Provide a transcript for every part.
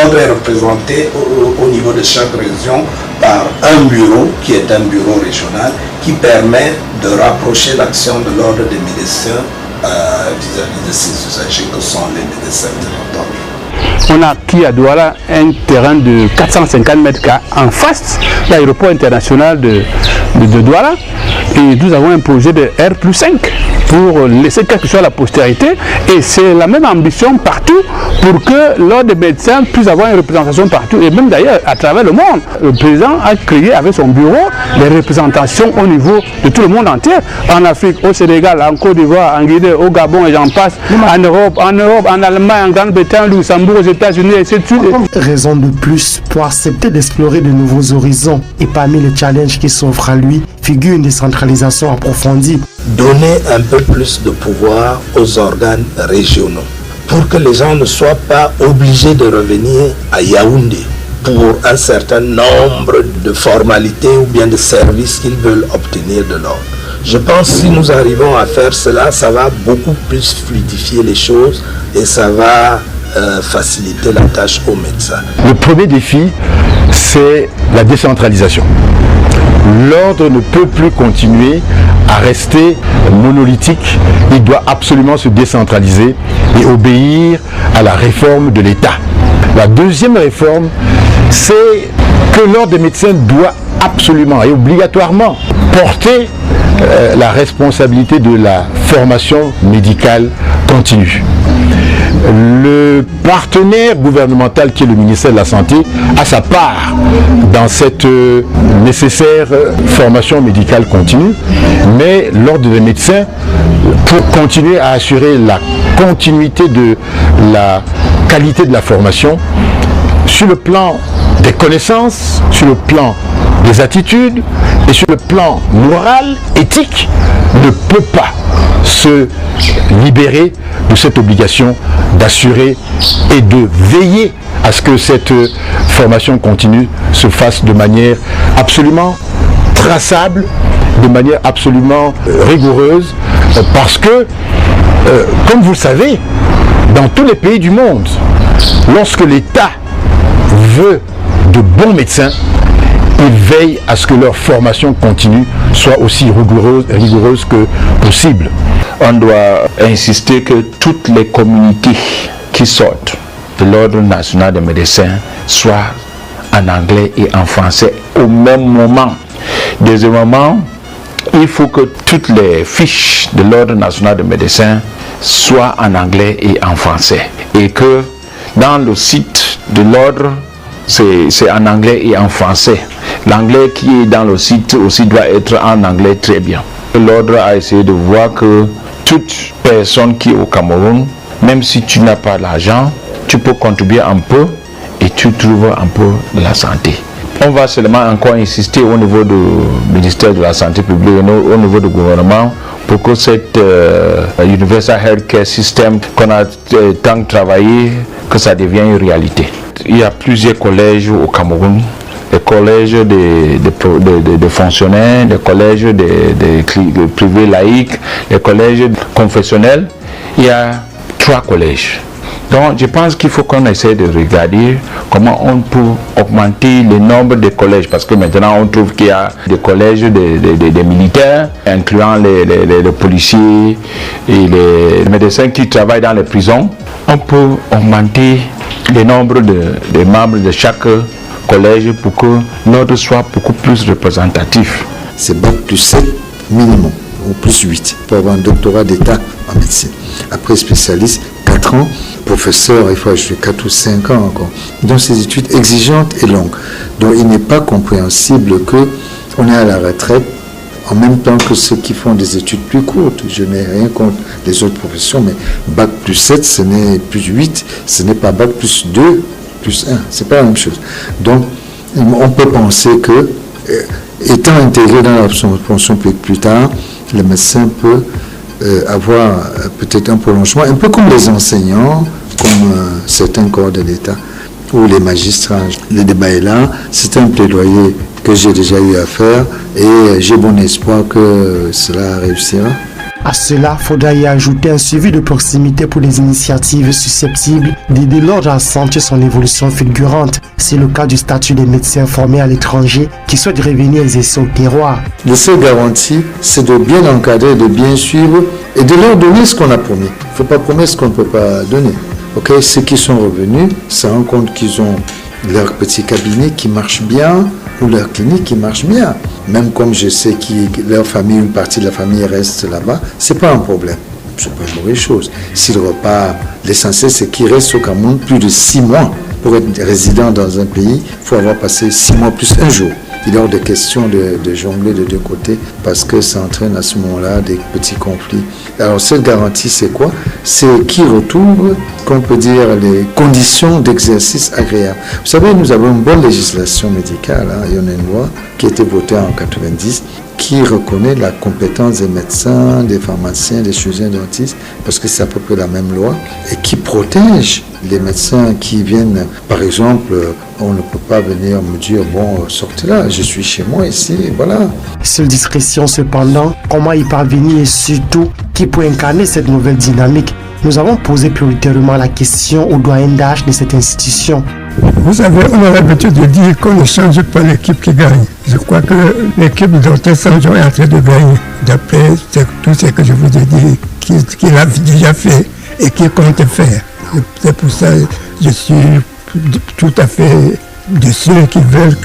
l'ordre est représenté au niveau de chaque région par un bureau qui est un bureau régional qui permet de rapprocher l'action de l'ordre des médecins vis-à-vis de ces usagers que sont les médecins territoriaux. On a acquis à Douala un terrain de 450 mètres carrés en face de l'aéroport international de Douala et nous avons un projet de R+5 pour laisser quelque chose à la postérité et c'est la même ambition partout pour que l'ordre des médecins puisse avoir une représentation partout et même d'ailleurs à travers le monde. Le président a créé avec son bureau des représentations au niveau de tout le monde entier, en Afrique, au Sénégal, en Côte d'Ivoire, en Guinée, au Gabon et j'en passe, en Europe, en Allemagne, en Grande-Bretagne, au Luxembourg, aux États-Unis, etc. Raison de plus pour accepter d'explorer de nouveaux horizons et parmi les challenges qui s'offrent à lui figure une décentralisation approfondie. Donner un peu plus de pouvoir aux organes régionaux pour que les gens ne soient pas obligés de revenir à Yaoundé pour un certain nombre de formalités ou bien de services qu'ils veulent obtenir de l'ordre. Je pense que si nous arrivons à faire cela, ça va beaucoup plus fluidifier les choses et ça va faciliter la tâche aux médecins. Le premier défi, c'est la décentralisation. L'ordre ne peut plus continuer à rester monolithique, il doit absolument se décentraliser et obéir à la réforme de l'État. La deuxième réforme, c'est que l'ordre des médecins doit absolument et obligatoirement porter la responsabilité de la formation médicale continue. Le partenaire gouvernemental qui est le ministère de la Santé a sa part dans cette nécessaire formation médicale continue, mais l'ordre des médecins, pour continuer à assurer la continuité de la qualité de la formation, sur le plan des connaissances, sur le plan des attitudes et sur le plan moral, éthique, ne peut pas se libérer de cette obligation d'assurer et de veiller à ce que cette formation continue se fasse de manière absolument traçable, de manière absolument rigoureuse, parce que, comme vous le savez, dans tous les pays du monde, lorsque l'État veut de bons médecins, il veille à ce que leur formation continue soit aussi rigoureuse que possible. On doit insister que toutes les communiqués qui sortent de l'Ordre national des médecins soient en anglais et en français au même moment. Deuxièmement, il faut que toutes les fiches de l'Ordre national des médecins soient en anglais et en français. Et que dans le site de l'Ordre, c'est en anglais et en français. L'anglais qui est dans le site aussi doit être en anglais très bien. L'Ordre a essayé de voir que toute personne qui est au Cameroun, même si tu n'as pas l'argent, tu peux contribuer un peu et tu trouves un peu de la santé. On va seulement encore insister au niveau du ministère de la Santé publique et au niveau du gouvernement pour que cette Universal Healthcare System qu'on a tant travaillé, que ça devienne une réalité. Il y a plusieurs collèges au Cameroun, des collèges de fonctionnaires, des collèges de privés laïcs, des collèges confessionnels. Il y a 3 collèges. Donc je pense qu'il faut qu'on essaie de regarder comment on peut augmenter le nombre de collèges, parce que maintenant on trouve qu'il y a des collèges des militaires, incluant les policiers et les médecins qui travaillent dans les prisons. On peut augmenter le nombre de membres de chaque collège pour que l'ordre soit beaucoup plus représentatif. C'est Bac+7 minimum, ou +8, pour avoir un doctorat d'État en médecine. Après spécialiste, 4 ans, professeur, il faut ajouter 4 ou 5 ans encore. Donc ces études exigeantes et longues. Donc il n'est pas compréhensible qu'on est à la retraite en même temps que ceux qui font des études plus courtes. Je n'ai rien contre les autres professions, mais Bac+7, ce n'est +8, ce n'est pas Bac+2, +1, c'est pas la même chose. Donc on peut penser que, étant intégré dans la fonction publique plus tard, le médecin peut avoir peut-être un prolongement, un peu comme les enseignants, comme certains corps de l'État, ou les magistrats. Le débat est là, c'est un plaidoyer que j'ai déjà eu à faire et j'ai bon espoir que cela réussira. À cela, faudra y ajouter un suivi de proximité pour les initiatives susceptibles d'aider l'ordre à sentir son évolution fulgurante. C'est le cas du statut des médecins formés à l'étranger qui souhaitent revenir exercer au terroir. La seule garantie, c'est de bien encadrer, de bien suivre et de leur donner ce qu'on a promis. Il ne faut pas promettre ce qu'on ne peut pas donner. Okay? Ceux qui sont revenus se rendent compte qu'ils ont leur petit cabinet qui marche bien ou leur clinique qui marche bien. Même comme je sais que leur famille, une partie de la famille reste là-bas, c'est pas un problème. C'est pas une mauvaise chose. S'ils repartent, l'essentiel c'est qu'ils restent au Cameroun plus de 6 mois. Pour être résident dans un pays, il faut avoir passé 6 mois plus un jour. Il y a des questions de jongler de deux côtés parce que ça entraîne à ce moment-là des petits conflits. Alors cette garantie c'est quoi? C'est qu'ils retrouvent, qu'on peut dire, les conditions d'exercice agréables. Vous savez, nous avons une bonne législation médicale. Il y en a une loi qui a été votée en 90 qui reconnaît la compétence des médecins, des pharmaciens, des chirurgiens dentistes, parce que c'est à peu près la même loi, et qui protège les médecins qui viennent. Par exemple, on ne peut pas venir me dire, bon, sortez là, je suis chez moi ici, voilà. Seule discrétion cependant, comment y parvenir et surtout, qui peut incarner cette nouvelle dynamique? Nous avons posé prioritairement la question au doyen d'âge de cette institution. Vous savez, on a l'habitude de dire qu'on ne change pas l'équipe qui gagne. Je crois que l'équipe de Dr Sanjon est en train de gagner, d'après tout ce que je vous ai dit, qu'il a déjà fait et qu'il compte faire. C'est pour ça que je suis tout à fait de ceux qui veulent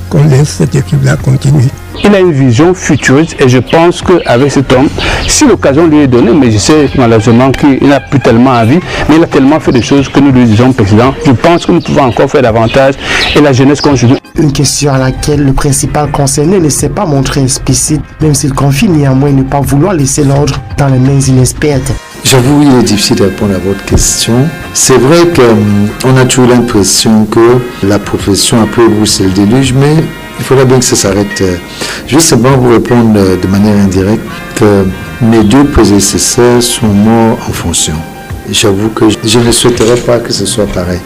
qu'on laisse cette équipe-là continuer. Il a une vision futuriste et je pense qu'avec cet homme, si l'occasion lui est donnée, mais je sais malheureusement qu'il n'a plus tellement envie, mais il a tellement fait de choses que nous lui disons président, je pense que nous pouvons encore faire davantage et la jeunesse conjugue. Une question à laquelle le principal concerné ne s'est pas montré explicite, même s'il confie néanmoins ne pas vouloir laisser l'ordre dans les mains inexpertes. J'avoue, il est difficile de répondre à votre question. C'est vrai qu'on a toujours l'impression que la profession après vous c'est le déluge, mais il faudra bien que ça s'arrête. Je vais simplement vous répondre de manière indirecte que mes deux prédécesseurs sont morts en fonction. J'avoue que je ne souhaiterais pas que ce soit pareil.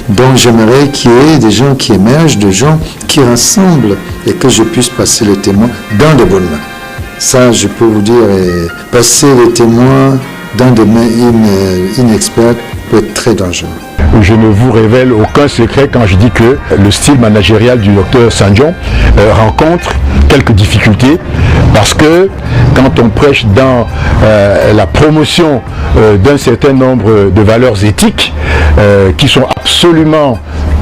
Donc j'aimerais qu'il y ait des gens qui émergent, des gens qui rassemblent et que je puisse passer le témoin dans de bonnes mains. Ça, je peux vous dire, passer le témoin dans des mains inexpertes peut être très dangereux. Je ne vous révèle aucun secret quand je dis que le style managérial du docteur Sanjon rencontre quelques difficultés parce que quand on prêche dans la promotion d'un certain nombre de valeurs éthiques qui sont absolument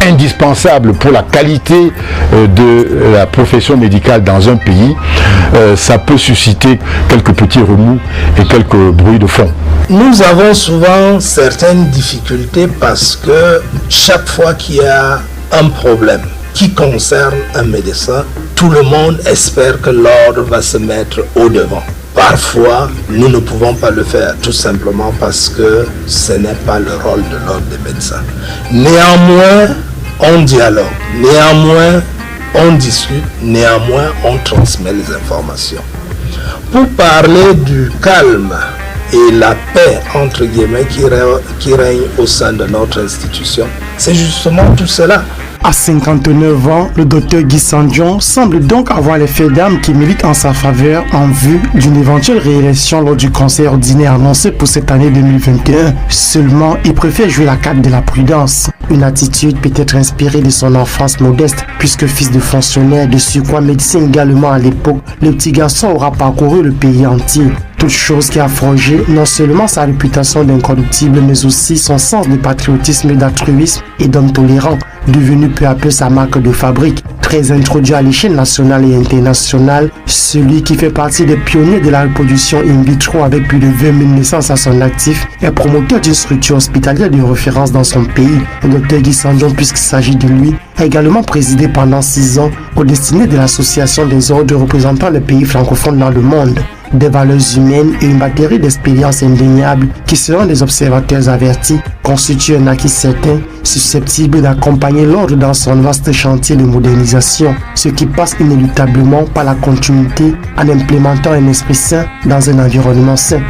indispensables pour la qualité de la profession médicale dans un pays, ça peut susciter quelques petits remous et quelques bruits de fond. Nous avons souvent certaines difficultés parce que chaque fois qu'il y a un problème qui concerne un médecin, tout le monde espère que l'ordre va se mettre au devant. Parfois, nous ne pouvons pas le faire tout simplement parce que ce n'est pas le rôle de l'ordre des médecins. Néanmoins, on dialogue, néanmoins, on discute, néanmoins, on transmet les informations. Pour parler du calme et la paix, entre guillemets, qui règne au sein de notre institution, c'est justement tout cela. À 59 ans, le docteur Guy Sanjon semble donc avoir les faits d'âme qui militent en sa faveur en vue d'une éventuelle réélection lors du conseil ordinaire annoncé pour cette année 2021. Seulement, il préfère jouer la carte de la prudence. Une attitude peut-être inspirée de son enfance modeste, puisque fils de fonctionnaire, de surcroît médecin également à l'époque, le petit garçon aura parcouru le pays entier. Toute chose qui a forgé non seulement sa réputation d'incorruptible, mais aussi son sens de patriotisme et d'altruisme et d'homme tolérant, devenu peu à peu sa marque de fabrique. Très introduit à l'échelle nationale et internationale, celui qui fait partie des pionniers de la reproduction in vitro avec plus de 20 000 naissances à son actif est promoteur d'une structure hospitalière de référence dans son pays. Le Dr Guy Sanjon, puisqu'il s'agit de lui, a également présidé pendant 6 ans au destiné de l'association des ordres représentant les pays francophones dans le monde. Des valeurs humaines et une batterie d'expériences indéniables qui seront des observateurs avertis constituent un acquis certain susceptible d'accompagner l'ordre dans son vaste chantier de modernisation, ce qui passe inéluctablement par la continuité en implémentant un esprit sain dans un environnement sain.